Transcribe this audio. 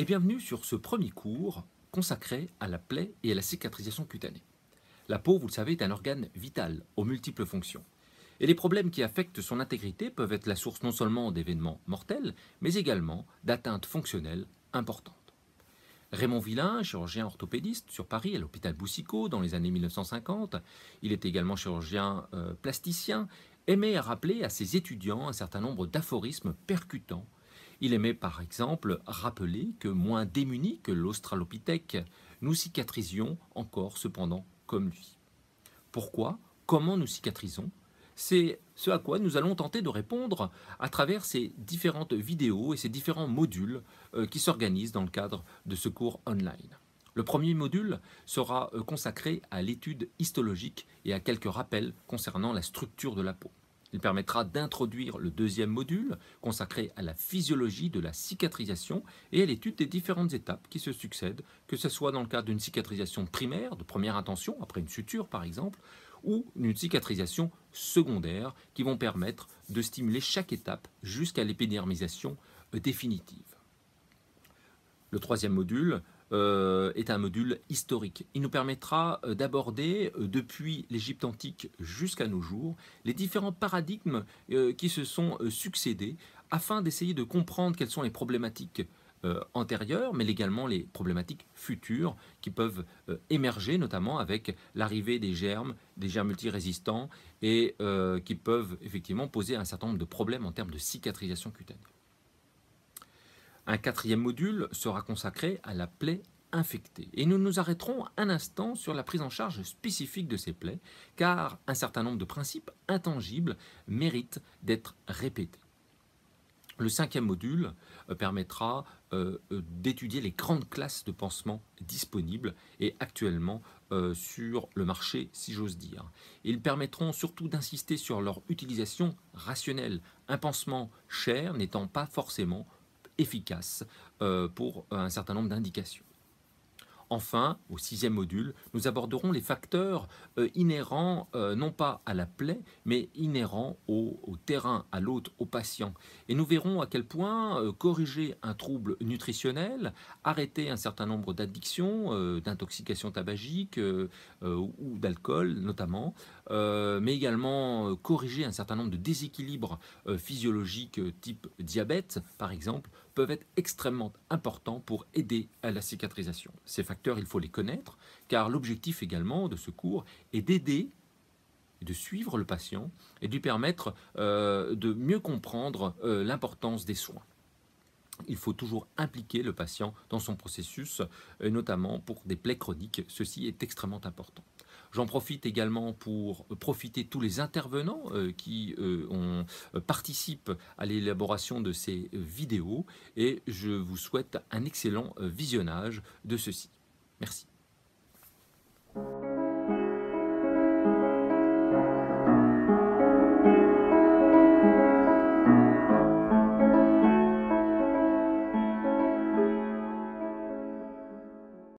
et bienvenue sur ce premier cours consacré à la plaie et à la cicatrisation cutanée. La peau, vous le savez, est un organe vital aux multiples fonctions. Et les problèmes qui affectent son intégrité peuvent être la source non seulement d'événements mortels, mais également d'atteintes fonctionnelles importantes. Raymond Villain, chirurgien orthopédiste sur Paris à l'hôpital Boucicaut dans les années 1950, il est également chirurgien plasticien, aimait à rappeler à ses étudiants un certain nombre d'aphorismes percutants. Il aimait par exemple rappeler que moins démunis que l'australopithèque, nous cicatrisions encore cependant comme lui. Pourquoi? Comment nous cicatrisons? C'est ce à quoi nous allons tenter de répondre à travers ces différentes vidéos et ces différents modules qui s'organisent dans le cadre de ce cours online. Le premier module sera consacré à l'étude histologique et à quelques rappels concernant la structure de la peau. Il permettra d'introduire le deuxième module consacré à la physiologie de la cicatrisation et à l'étude des différentes étapes qui se succèdent, que ce soit dans le cadre d'une cicatrisation primaire, de première intention, après une suture par exemple, ou une cicatrisation secondaire qui vont permettre de stimuler chaque étape jusqu'à l'épidermisation définitive. Le troisième module est un module historique. Il nous permettra d'aborder depuis l'Égypte antique jusqu'à nos jours les différents paradigmes qui se sont succédés afin d'essayer de comprendre quelles sont les problématiques antérieures, mais également les problématiques futures qui peuvent émerger, notamment avec l'arrivée des germes multirésistants et qui peuvent effectivement poser un certain nombre de problèmes en termes de cicatrisation cutanée. Un quatrième module sera consacré à la plaie infectée. Et nous nous arrêterons un instant sur la prise en charge spécifique de ces plaies, car un certain nombre de principes intangibles méritent d'être répétés. Le cinquième module permettra d'étudier les grandes classes de pansements disponibles et actuellement sur le marché, si j'ose dire. Ils permettront surtout d'insister sur leur utilisation rationnelle, un pansement cher n'étant pas forcément efficace pour un certain nombre d'indications. Enfin, au sixième module, nous aborderons les facteurs inhérents non pas à la plaie, mais inhérents au terrain, à l'hôte, au patient. Et nous verrons à quel point corriger un trouble nutritionnel, arrêter un certain nombre d'addictions, d'intoxication tabagique ou d'alcool notamment, mais également corriger un certain nombre de déséquilibres physiologiques type diabète, par exemple, peuvent être extrêmement importants pour aider à la cicatrisation. Ces facteurs, il faut les connaître, car l'objectif également de ce cours est d'aider, de suivre le patient et de lui permettre de mieux comprendre l'importance des soins. Il faut toujours impliquer le patient dans son processus, notamment pour des plaies chroniques. Ceci est extrêmement important. J'en profite également pour profiter tous les intervenants qui participent à l'élaboration de ces vidéos et je vous souhaite un excellent visionnage de ceci. Merci.